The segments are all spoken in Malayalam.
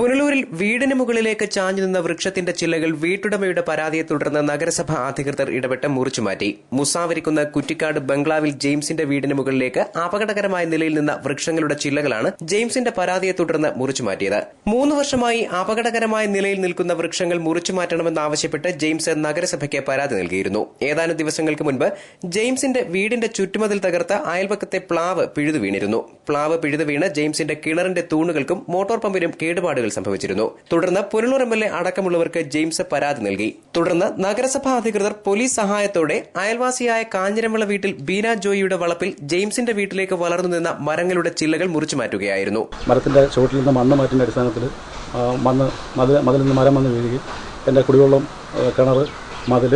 പുനലൂരിൽ വീടിന് മുകളിലേക്ക് ചാഞ്ഞു നിന്ന വൃക്ഷത്തിന്റെ ചില്ലകൾ വീട്ടുടമയുടെ പരാതിയെ തുടർന്ന് നഗരസഭാ അധികൃതർ ഇടപെട്ട് മുറിച്ചുമാറ്റി. മുസാവരിക്കുന്ന കുറ്റിക്കാട് ബംഗ്ലാവിൽ ജെയിംസിന്റെ വീടിന് മുകളിലേക്ക് അപകടകരമായ നിലയിൽ നിന്ന വൃക്ഷങ്ങളുടെ ചില്ലകളാണ് ജെയിംസിന്റെ പരാതിയെ തുടർന്ന് മുറിച്ചുമാറ്റിയത്. 3 വർഷമായി അപകടകരമായ നിലയിൽ നിൽക്കുന്ന വൃക്ഷങ്ങൾ മുറിച്ചുമാറ്റണമെന്നാവശ്യപ്പെട്ട് ജെയിംസ് നഗരസഭയ്ക്ക് പരാതി നൽകിയിരുന്നു. ഏതാനും ദിവസങ്ങൾക്ക് മുൻപ് ജെയിംസിന്റെ വീടിന്റെ ചുറ്റുമതിൽ തകർത്ത് അയൽപക്കത്തെ പ്ലാവ് പിഴുതു വീണിരുന്നു. പ്ലാവ് പിഴുതു വീണ് ജെയിംസിന്റെ കിണറിന്റെ തൂണുകൾക്കും മോട്ടോർ പമ്പിനും കേടുപാടുകൾ സംഭവിച്ചിരുന്നു. തുടർന്ന് പുനലൂർ MLA അടക്കമുള്ളവർക്ക് ജെയിംസ് പരാതി നൽകി. തുടർന്ന് നഗരസഭാ അധികൃതർ പോലീസ് സഹായത്തോടെ അയൽവാസിയായ കാഞ്ഞിരംവിള വീട്ടിൽ ബീന ജോയിയുടെ വളപ്പിൽ ജെയിംസിന്റെ വീട്ടിലേക്ക് വളർന്നു നിന്ന മരങ്ങളുടെ ചില്ലകൾ മുറിച്ചു മാറ്റുകയായിരുന്നു. മരത്തിന്റെ ചുവട്ടിൽ നിന്ന് മണ്ണ് മാറ്റിന്റെ അടിസ്ഥാനത്തിൽ മതിൽ നിന്ന് മരം വന്ന് വീഴുകയും എന്റെ കുടിവെള്ളം, കിണർ, മതിൽ,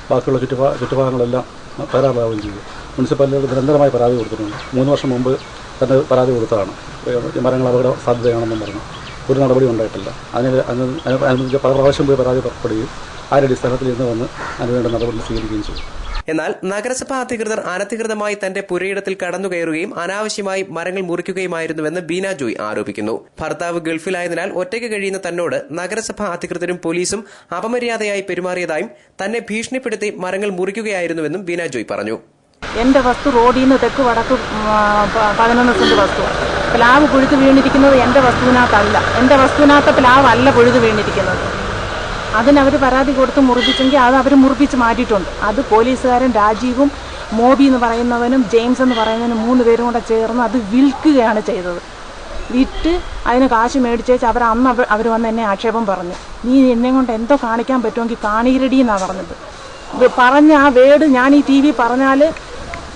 ബാക്കിയുള്ള ചുറ്റുഭാഗങ്ങളെല്ലാം തകരാറിലാവുകയും ചെയ്തു. മുനിസിപ്പാലിറ്റിയോട് നിരന്തരമായി പരാതി കൊടുത്തിട്ടുണ്ട്. 3 വർഷം മുമ്പ് തന്നെ പരാതി കൊടുത്തതാണ്. മരങ്ങൾ അപകട സാധ്യതയാണെന്നും പറഞ്ഞു. ഒരു നടപടി ഉണ്ടായിട്ടില്ല. അതിനനുസരിച്ച് പല പ്രാവശ്യം പോയി പരാതി പുറപ്പെടുകയും അടിസ്ഥാനത്തിൽ ഇന്ന് വന്ന് അതിനുവേണ്ട നടപടി സ്വീകരിക്കുകയും ചെയ്തു. എന്നാൽ നഗരസഭാ അധികൃതർ അനധികൃതമായി തന്റെ പുരയിടത്തിൽ കടന്നുകയറുകയും അനാവശ്യമായി മരങ്ങൾ മുറിക്കുകയുമായിരുന്നുവെന്ന് ബീന ജോയ് ആരോപിക്കുന്നു. ഭർത്താവ് ഗൾഫിലായതിനാൽ ഒറ്റയ്ക്ക് കഴിയുന്ന തന്നോട് നഗരസഭാ അധികൃതരും പോലീസും അപമര്യാദയായി പെരുമാറിയതായും തന്നെ ഭീഷണിപ്പെടുത്തി മരങ്ങൾ മുറിക്കുകയായിരുന്നുവെന്നും ബീന ജോയ് പറഞ്ഞു. എന്റെ വസ്തു റോഡിൽ നിന്ന് തെക്ക് വടക്ക് 11 സെന്റ് വസ്തു. പ്ലാവ് പുഴുതു വീണിരിക്കുന്നത് എന്റെ വസ്തുവിനകത്തല്ല. എന്റെ വസ്തുവിനകത്ത് പ്ലാവ് അല്ല പുഴുതു വീണിരിക്കുന്നത്. അതിനവർ പരാതി കൊടുത്ത് മുറിപ്പിച്ചെങ്കിൽ അത് അവർ മുറിപ്പിച്ച് മാറ്റിയിട്ടുണ്ട്. അത് പോലീസുകാരൻ രാജീവും മോബി എന്ന് പറയുന്നവനും ജെയിംസ് എന്ന് പറയുന്നവനും 3 പേരും കൂടെ ചേർന്ന് അത് വിൽക്കുകയാണ് ചെയ്തത്. വിറ്റ് അതിന് കാശ് മേടിച്ചേച്ച് അവർ വന്ന് എന്നെ ആക്ഷേപം പറഞ്ഞു. നീ എന്നെ കൊണ്ട് എന്തോ കാണിക്കാൻ പറ്റുമെങ്കിൽ കാണിയിരടി എന്നാണ് പറഞ്ഞത്. പറഞ്ഞ ആ വേട് ഞാൻ ഈ TV പറഞ്ഞാൽ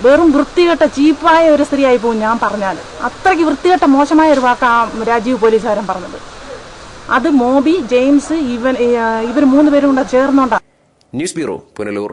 വെറും വൃത്തികെട്ട ചീപ്പായ ഒരു സ്ത്രീയായി പോകും. ഞാൻ പറഞ്ഞാൽ അത്രയ്ക്ക് വൃത്തികെട്ട മോശമായ ഒരു വാക്കാ രാജീവ് പോലീസുകാരൻ പറഞ്ഞത്. അത് മോബി, ജെയിംസ്, ഇവർ 3 പേരും കൂടെ ചേർന്നോണ്ടാണ്. News bureau, Punalur.